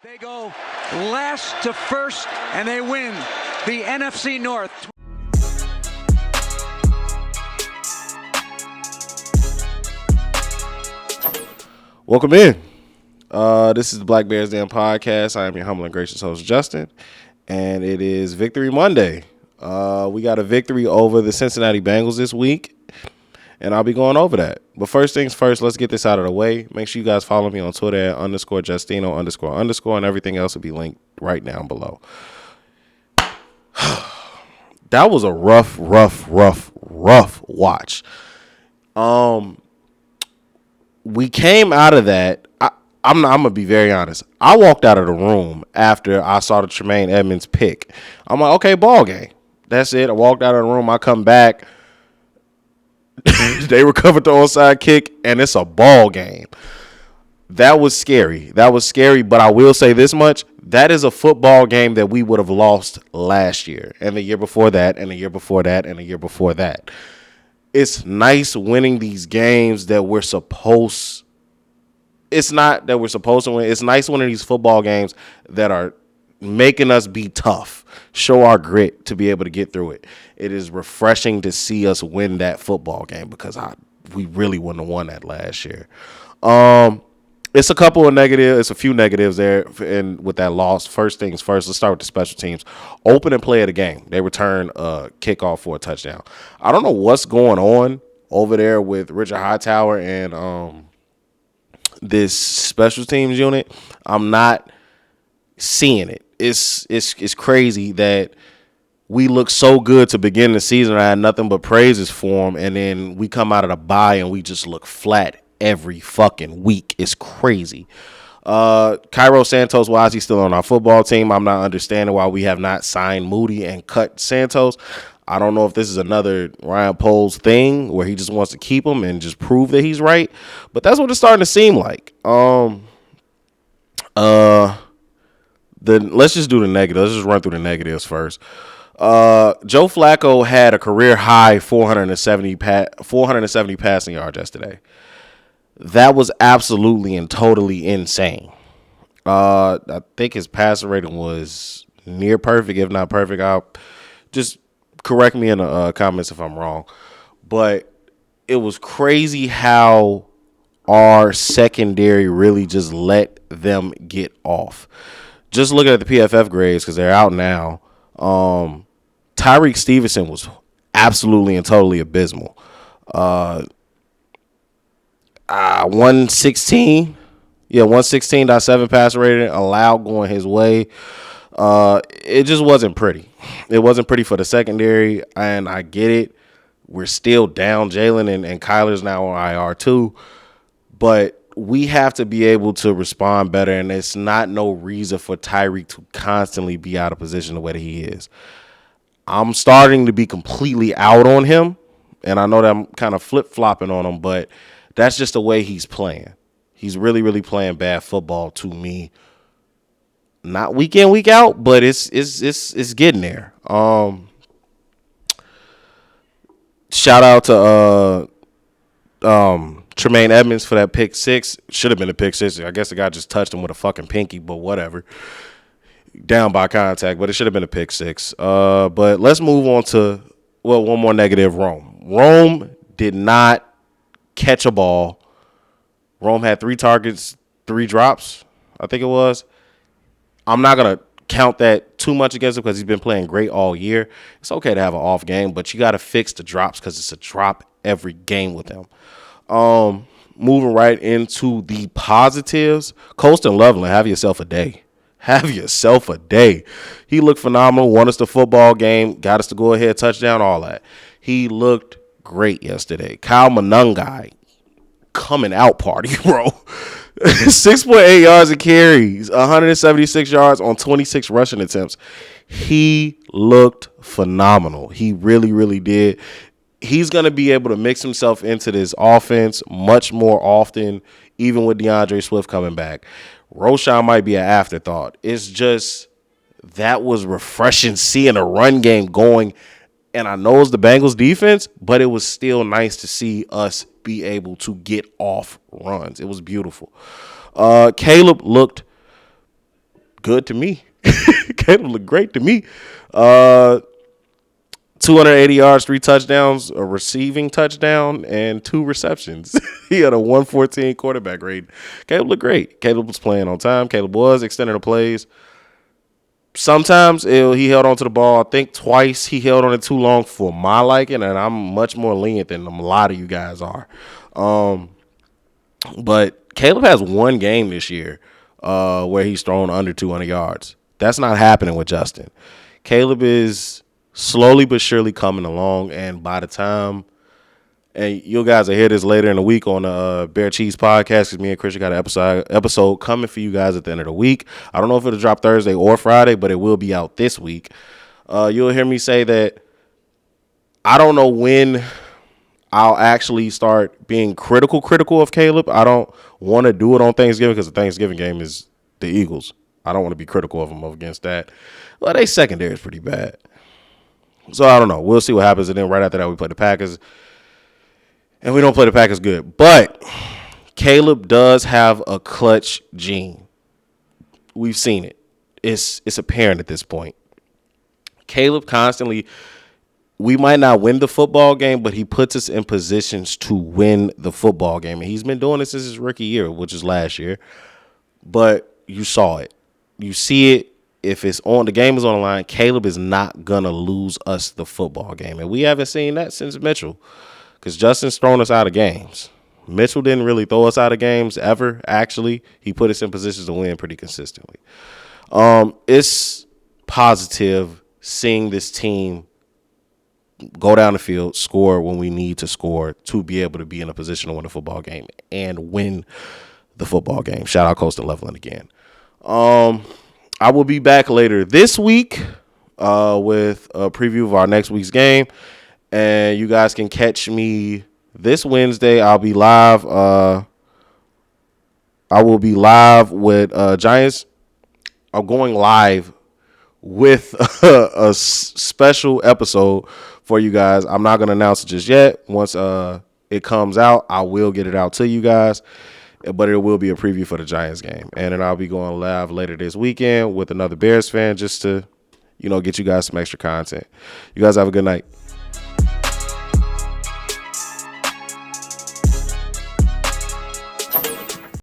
They go last to first, and they win the NFC North. Welcome in. This is the Black Bears Den podcast. I am your humble and gracious host, Justin, and it is Victory Monday. We got a victory over the Cincinnati Bengals this week, and I'll be going over that. But first things first, let's get this out of the way. Make sure you guys follow me on Twitter at _Justino__, and everything else will be linked right down below. That was a rough watch. We came out of that. I'm going to be very honest. I walked out of the room after I saw the Tremaine Edmonds pick. I'm like, okay, ball game. That's it. I walked out of the room. I come back. They recovered the onside kick, and it's a ball game. That was scary. But I will say this much. That is a football game that we would have lost last year, and the year before that, and the year before that, and the year before that. It's nice winning these games that we're supposed. It's not that we're supposed to win. It's nice winning these football games that are making us be tough, show our grit to be able to get through it. It is refreshing to see us win that football game because we really wouldn't have won that last year. It's a couple of negatives. It's a few negatives there and with that loss. First things first, let's start with the special teams. Open and play of the game. They return a kickoff for a touchdown. I don't know what's going on over there with Richard Hightower and this special teams unit. I'm not seeing it. It's crazy that we look so good to begin the season. I had nothing but praises for them, and then we come out of the bye and we just look flat every fucking week. It's crazy. Cairo Santos, why is he still on our football team? I'm not understanding why we have not signed Moody and cut Santos. I don't know if this is another Ryan Poles thing where he just wants to keep him and just prove that he's right, but that's what it's starting to seem like. Let's just do the negatives. Let's just run through the negatives first. Joe Flacco had a career high 470 passing yards yesterday. That was absolutely and totally insane. I think his passer rating was near perfect, if not perfect. I'll just correct me in the comments if I'm wrong. But it was crazy how our secondary really just let them get off. Just looking at the PFF grades because they're out now, Tyreek Stevenson was absolutely and totally abysmal. 116, 116.7 passer rating allowed going his way. It just wasn't pretty. It wasn't pretty for the secondary, and I get it. We're still down. Jalen and Kyler's now on IR too, but we have to be able to respond better, and it's not no reason for Tyreek to constantly be out of position the way that he is. I'm starting to be completely out on him, and I know that I'm kind of flip-flopping on him, but that's just the way he's playing. He's really, really playing bad football to me. Not week in, week out, but it's getting there. Shout out to Tremaine Edmonds for that pick six. Should have been a pick six. I guess the guy just touched him with a fucking pinky, but whatever. Down by contact, but it should have been a pick six. But let's move on to, one more negative, Rome. Rome did not catch a ball. Rome had 3 targets, 3 drops, I think it was. I'm not going to count that too much against him because he's been playing great all year. It's okay to have an off game, but you got to fix the drops because it's a drop every game with him. Moving right into the positives, Colston Loveland, have yourself a day. Have yourself a day. He looked phenomenal, won us the football game, got us to go ahead, touchdown, all that. He looked great yesterday. Kyle Monangai, coming out party, bro. 6.8 yards of carries, 176 yards on 26 rushing attempts. He looked phenomenal. He really, really did. He's going to be able to mix himself into this offense much more often, even with DeAndre Swift coming back. Roshan might be an afterthought. It's just that was refreshing seeing a run game going. And I know it's the Bengals defense, but it was still nice to see us be able to get off runs. It was beautiful. Caleb looked good to me. Caleb looked great to me. 280 yards, 3 touchdowns, a receiving touchdown, and 2 receptions. He had a 114 quarterback rating. Caleb looked great. Caleb was playing on time. Caleb was extending the plays. Sometimes he held on to the ball. I think twice he held on it too long for my liking, and I'm much more lenient than a lot of you guys are. But Caleb has one game this year where he's thrown under 200 yards. That's not happening with Justin. Caleb is slowly but surely coming along, and by the time, and you guys will hear this later in the week on the Bear Cheese podcast, because me and Christian got an episode coming for you guys at the end of the week. I don't know if it'll drop Thursday or Friday, but it will be out this week. You'll hear me say that I don't know when I'll actually start being critical of Caleb. I don't want to do it on Thanksgiving because the Thanksgiving game is the Eagles. I don't want to be critical of them against that. Well, they secondary is pretty bad. So I don't know. We'll see what happens. And then right after that, we play the Packers. And we don't play the Packers good. But Caleb does have a clutch gene. We've seen it. It's apparent at this point. Caleb constantly, we might not win the football game, but he puts us in positions to win the football game. And he's been doing this since his rookie year, which is last year. But you saw it. You see it. If it's on, the game is on the line, Caleb is not going to lose us the football game. And we haven't seen that since Mitchell, because Justin's thrown us out of games. Mitchell didn't really throw us out of games ever, actually. He put us in positions to win pretty consistently. It's positive seeing this team go down the field, score when we need to score to be able to be in a position to win a football game and win the football game. Shout out Coastal Leveland again. I will be back later this week with a preview of our next week's game. And you guys can catch me this Wednesday. I'll be live. I will be live with Giants. I'm going live with a special episode for you guys. I'm not going to announce it just yet. Once it comes out, I will get it out to you guys. But it will be a preview for the Giants game. And then I'll be going live later this weekend with another Bears fan just to, get you guys some extra content. You guys have a good night.